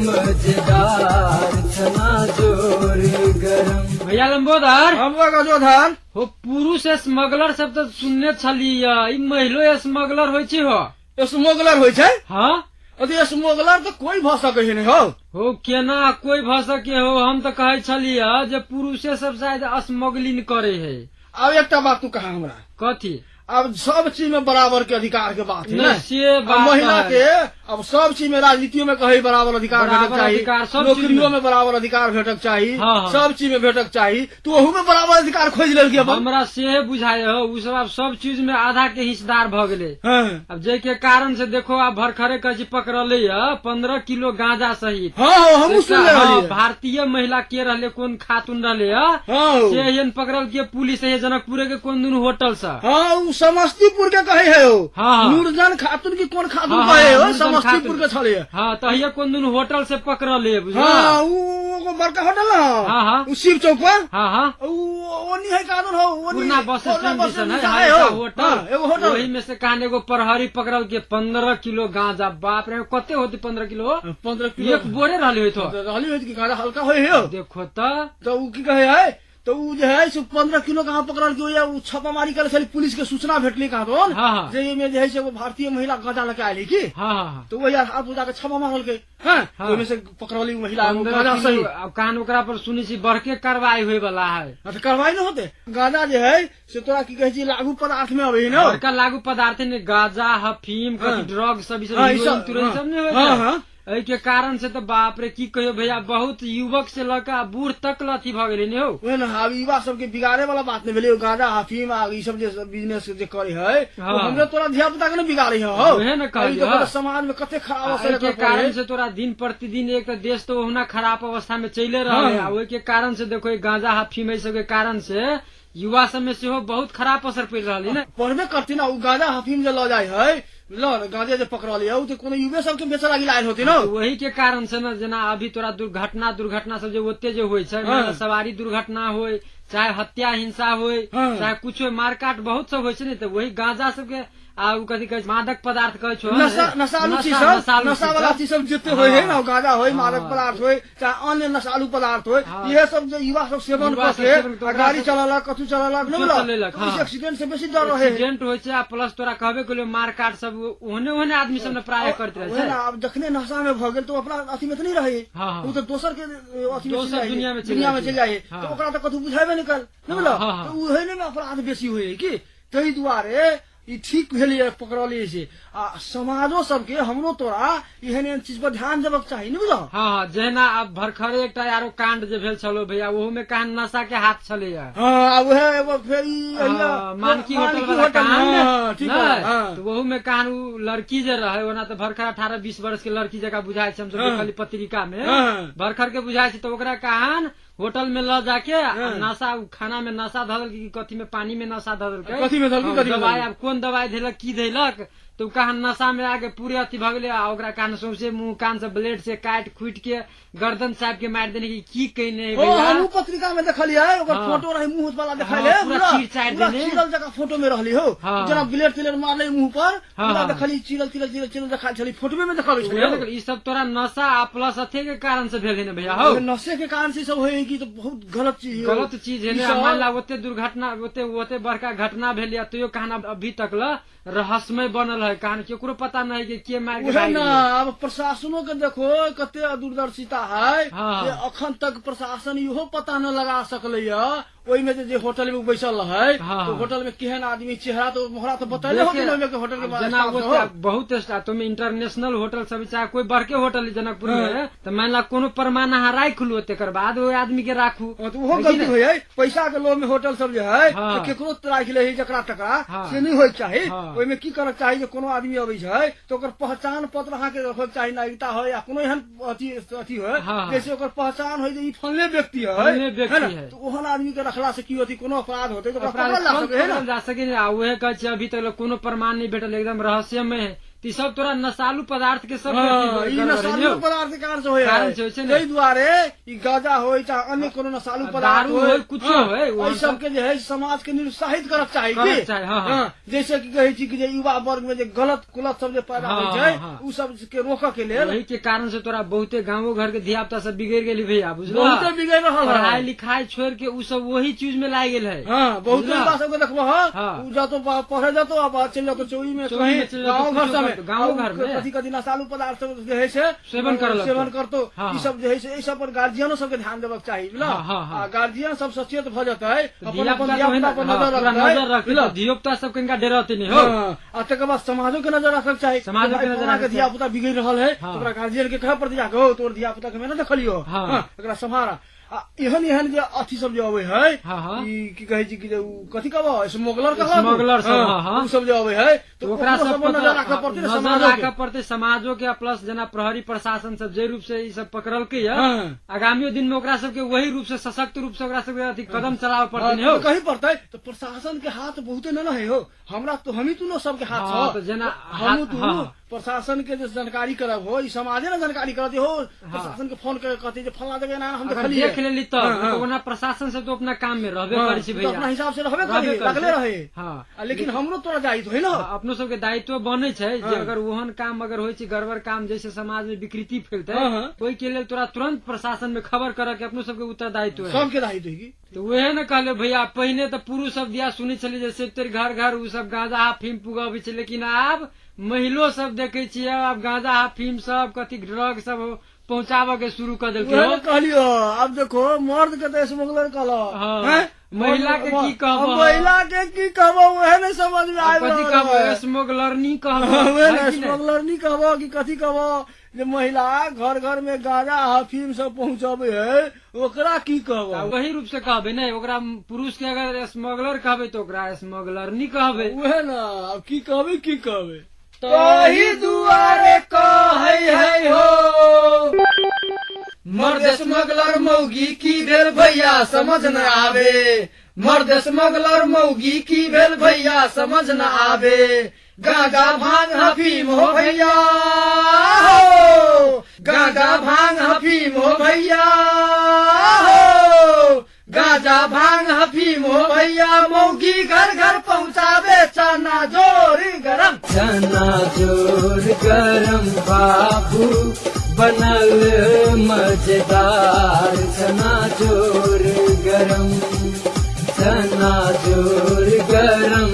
मजेदार छना जोर गरम। भैया लंबोदर हम गजोधर हो पुरुष स्मगलर सब तो सुनने छलिए ई महिलो स्मगलर होय छै हो स्मगलर होइ छै। हाँ अरे स्मगलर तो कोई भऽ सकै छै नहीं हो केना कोई भऽ सके हो। हम तो कहे छलिए जे पुरुषे सब शायद स्मगलिंग करे है। अब एकटा बात तू कहा हमरा कथी अब सब चीज में बराबर के अधिकार के बात है ना। से बात महिला है। के अब सब चीज में राजनीतियों में कहीं बराबर अधिकार भेटक बराबर अधिकार चाहिए, सब चीज नौकरियों में। में बराबर अधिकार भेटक चाहिए, हाँ। सब चीज में भेटक चाहिए। तो वहू में बराबर अधिकार खोज लेलकै अपन। हमरा से बुझाय हो उ सब चीज में आधा के हिस्सेदार भ गेले। हाँ अब जे के कारण से देखो आप भरखरे कह पकड़ले 15 किलो गांजा सहित। हाँ हमहू सुन ले हाँ, रहलियै। भारतीय महिला के रहले कोन खातून रहले हाँ से एहन पकड़ल के पुलिस है जनकपुरे के कोन दिन होटल से। हाँ उ समस्तीपुर के कहे है हो हाँ। नूरजहान खातून की कोन खातून हाँ, कहे हो नूरजहान समस्तीपुर के छले। हाँ तहिया कोन दिन होटल से पकड़ले बुझल। हाँ उ बड़का होटल हाँ, हाँ। उ शिव चौक पर हाँ हाँ ओनी है कानून हो पूर्णा बस स्टैंड जैसन है है एगो हो होटल। हाँ, एगो होटल वही में से कहान एगो प्रहरी पकड़ल के 15 किलो गांजा। बाप रे कते होती 15 किलो 15 किलो एक बोरे रहले होई तो रहली हो कि गाड़ा हल्का होय है देखो तो उ की कहे है तो उ जे है से 15 किलो कहाँ पकड़ल के या उ छापामारी करे छली पुलिस के सूचना भेटली कहाँ तो हाँ, हाँ। जे में जे है से एगो भारतीय महिला गांजा लेके आइली की हाँ हाँ तो वही हाथ उठा के छापा मारल के हाँ हाँ। ओमे से पकड़ली महिला एगो 15 गांजा सही। किलो। अब कहान ओकरा पर सुनी छी बड़के कार्रवाई होय वाला है। तो कार्रवाई न होते गांजा जे है से तोरा की कहे छी लागू पदार्थ में अबे न बड़का लागू पदार्थ ने गांजा हफीम हाँ। कथी ड्रग सब ई सब हाँ, ई हीरोइन सब, तुरंत सब नहीं हाँ, होय हाँ। एहि के कारण से तो बाप रे की कहियो भैया बहुत युवक से लड़का बूढ़ तक लथी भ गेले ने हो। ओहे न हावी युवा सबके बिगाड़े वाला बात नहीं भेले गांजा हफीम आ ई सब जे बिजनेस जे करे है हाँ। वो हमरे तोरा धिया पुता के न बिगाड़े है ओहे न कहलियो। तो समाज में कते खराब असर एहि के कारण से तोरा दिन प्रतिदिन एक तो देश तो ओहना खराब अवस्था में चले रहे है। हाँ। ओहि के कारण से देखो ई गांजा हफीम ई सब के कारण से युवा सब में सेहो बहुत खराब असर पड़ रहा है ना। पढ़बे करती ना उ गांजा हफीम जे ल जाय है ल गांजा जे पकड़ लिया उ तो कोनो युवे सबके बेचे लागी लायल होती ना। तो वही के कारण से न जना अभी तोरा दुर्घटना सब जे ओते जे होय छै हाँ। सवारी दुर्घटना होय चाहे हत्या हिंसा होय हाँ। चाहे कुछ मारकाट बहुत सब होय छै ने तो वही गांजा सबके आ उ कथी कहै छै मादक पदार्थ कहै छो नशालु चीज सब नशा वाला चीज सब जितने होय है ना गांजा होय हाँ। मादक पदार्थ होय चाहे अन्य नशालु पदार्थ होय हाँ। ये सब जो युवा सब सेवन युवा सब सेवन करके करके गाड़ी चलालक कथु चलालक कुछो चलेलक, हाँ। एक्सीडेंट से बेसी डर रहे है। एक्सीडेंट होय छै आ प्लस तोरा कहबे केलियो मारकाट सब ओहने ओहने आदमी सब ने प्राय करते रहे ओहे छै। ना अब जखने नशा में भ गेल तो अपना अथी में तो नहीं रहे हाँ, हाँ। उ तो दोसर के अथी में दोसर दुनिया में चलि दुनिया में जाइ चल जाए हाँ। तो ओकरा तो कथु बुझाबे नहीं कर नहीं बोला हाँ, हाँ। तो उहे में अपराध बेसी होय है की तई दुआरे ई ठीक भेलिए पकड़लिए से आ समाजो सबके हमरो तोरा एहन एहन चीज पर ध्यान देबक चाहिए नहीं बुझल। हाँ हाँ जेना अब भरखरे एकटा आरो कांड जे भेल छलो भैया ओहू में कहान नशा के हाथ छले या हाँ अब है वो फिर ई मानकी होटल वाला कांड हाँ, ठीक है नहीं, हाँ। तो वहू में कहान उ लड़की जे रहे ओना तो भरखर 18-20 वर्ष के लड़की जगह बुझाय छै हम सब हाँ। देखली पत्रिका में हाँ। भरखर के बुझाय छै तो ओकरा कहान होटल में ल जाके हाँ। नशा खाना में नशा धरल की कथी में पानी में नशा धरल कथी में धरल, कथी में दवाई धरल? अब कोन दवाई देलक की देलक तो कहान नशा में आके पूरे अथी भ गेले आ ओकरा कहान सौंसे मुंह कान से ब्लेड से काट खुट के गर्दन साहब के मार देने की कहने ओ हमहू पत्रिका में देखलिए ओकर हाँ। फोटो रहे मुंह वाला देखाई हाँ, ले पूरा चीर-चार देने। चिरल जगह फोटो में रहली हो हाँ। जना ब्लेड तिलेट मारले मुंह पर हाँ, पूरा हाँ। देखली चिरल देखाई छली फोटो में देखल छली। ई सब तोरा नशा आ प्लस अथे के कारण से भेल है ना भैया हो नशे के कारण से सब होय कि तो बहुत गलत चीज है। गलत चीज है ई ना सब- मान ला ओते दुर्घटना ओते बड़का घटना भेल या तो कहान अभी तक ल रहस्यमय बनल है कहान केकरो पता नहीं कि के मार के उहे भाग ना गेलै। अब प्रशासनों के देखो कते दूरदर्शिता है हाँ। जे अखन तक प्रशासन इहो पता न लगा सकले ओहि में जे होटल में बैसल है हाँ। तो होटल में केहन आदमी चेहरा तो मोहरा तो बताइले होते देखे, ना के होटल के जना बारे ओते बहुत तुम इंटरनेशनल होटल सब चाहे कोई बड़के होटल जनकपुर में है तो मान ला कोनो प्रमाण अहाँ राख लो तेकर बाद ओहि आदमी के राखू तो ओहो है कि गलती नहीं? होय है पैसा के लोभ में होटल सब जे है हाँ। तो केकरो राख ले जकरा टकरा हाँ। से नहीं होय चाही हाँ। ओहि में की करक चाही जे कोनो आदमी अबै छै तो ओकर पहचान पत्र अहाँ के रखक चाही नागरिकता हो या कोनो एहन अथी हो हाँ। जैसे ओकर पहचान हो जे ई फलने व्यक्ति फलने है व्यक्ति ना? है। तो ओहन आदमी के रखला से की होती कोनो अपराध होते तो ओकरा अपराध पकड़ल जा कौन सके है ना। पकड़ल जा सके नहीं। आ उहे कहै छै अभी तक कोनो प्रमाण नहीं भेटल एकदम रहस्यमय है ती सब तोरा नशालु पदार्थ के सब हाँ, ई नशालु पदार्थ के कारण से होय कारण से होय छै ने। ताहि दुआरे ई गांजा होय चाहे अन्य कोनो नशालु पदार्थ दारू होय, कुछो हाँ, होय, वो एहि सबके जे है समाज के निरुत्साहित करक चाही करक की? चाही, हाँ, हाँ। हाँ, जैसे कि कहै छी कि जे युवा वर्ग में जे गलत कुलत सब जे पैदा हाँ, होय छै हाँ, हाँ। उ सब के रोकऽ के लेल वही के कारण से तोरा बहुते गाँवो घर के धिया पुता सब बिगड़ गेली भैया, बुझलो। बहुते बिगड़ रहल पढ़ाई है। लिखाई छोड़ के उ सब वही चीज में लाग गेल है। हाँ, बहुते बुझला? युवा सबके देखबो हाँ, हाँ। उ जातो पढ़े जातो आ बाद चलि जातो चोरी में चोरी कहीं में चलि जातो, गाँव घर कुछो सब करतो, गाँव घर में। कथी कथी नशालु पदार्थ सब जे है से सेवन करऽ लगतो। सेवन करतो हाँ, ई सब जे है से एहि सब पर गार्जियनो सबके ध्यान देबक चाही बुझला। हाँ, हाँ, हाँ। आ गार्जियन सब सचेत भ जेतै अपन धिया अपन पुता धिया पुता पर नजर रखतै रखते धियो पुता सब कनिका डरते नहीं हो। हाँ, आ तकर बाद समाजो के नजर रखक चाही। समाजो के भाई नजर फलाना रखक धिया पुता बिगड़ रहल है हाँ। तो ओकरा गार्जियन के कहे पड़तै जाके हो तोर धिया पुता के मैं न देखलियो हाँ। हाँ, एकरा सम्हारा। आ एहन एहन जे अथी सब जे अबै है हाँ, हाँ। ई की कहै छी कि जे उ कथी कहबो स्मगलर कहबो स्मगलर सब, हाँ, हाँ। उ सब जे अबै है तो ओकरा ओकरो सब पर नजर राखऽ पड़तै ने नजर समाजो के। राखऽ पड़तै समाजो के, प्लस जेना प्रहरी प्रशासन सब जे रूप से ई सब पकड़लकै है, हाँ। आगामी दिन में ओकरा सबके वही रूप से सशक्त रूप से ओकरा सबके अथी कदम चलावे पड़तै हाँ, नहीं हो। तो कहीं पड़तै तो प्रशासन के हाथ बहुते न है हो। हमरा तो हमी तू न सबके हाथ हाँ, छ तो जेना हम तू हाँ। प्रशासन के जो जानकारी करब हो ई समाजे न जानकारी करत हो। प्रशासन के फोन करके कहते जे फलना जगह ना हम अगर देखलिए देख लेली तब हाँ, हाँ। तो ओना प्रशासन से तो अपना काम में रहबे हाँ, करै छै तो भैया, अपना हिसाब से रहबे रहबे करी करै लगले छै। रहे। हाँ। आ, लेकिन हमरो तोरा दायित्व है ना। अपनो सबके दायित्व बनै छै जे हाँ। अगर ओहन काम अगर होइ छै गड़बड़ काम जैसे समाज में विकृति फैलतै हाँ, हाँ। ओहि के लेल तोरा तुरंत प्रशासन में खबर करऽ के अपनो सबके उत्तरदायित्व है। सबके दायित्व है की? तो वहे न कहले भैया, पहिने तो पुरुष सब दिया सुनै छलियै जे से तेरे घर घर उ सब गांजा अफीम पुगाबै छै, लेकिन आब महिलो सब देखे छियै आब गांजा अफीम सब कथी ड्रग सब पहुंचाबऽ के शुरू कर देलकै उहे हो। न कहलियो अब देखो मर्द के तो स्मगलर कहलो हाँ। हैं? महिला के की कहबो? अब महिला के की कहबो उहे ने समझ में आबि कथी रहल कहबो है। स्मगलरनी उहे कहबो ने है कि नहीं? स्मगलर नहीं कहबो कि कथी कहबो जे महिला घर घर में गांजा अफीम सब पहुंचाबे है ओकरा की आ कहबो? वही रूप से कहबे नहीं, ओकरा पुरुष के अगर स्मगलर कहबे तो ओकरा स्मगलरनी कहबे। उहे ना अब की कहबे तही दुआरे कहै है हो, मर्द स्मगलर मौगी की भेल भैया समझ न आवे। मर्द स्मगलर मौगी की भेल भैया समझ न आवे। गांजा भांग अफीम हो भैया हो, गांजा भांग अफीम हो भैया हो, गांजा भांग अफीम हो भैया। मौगी घर घर पहुंचावे चना जोरी गरम। चना जोर गरम बाबू बनल मजेदार। चना जोर गरम, चना जोर गरम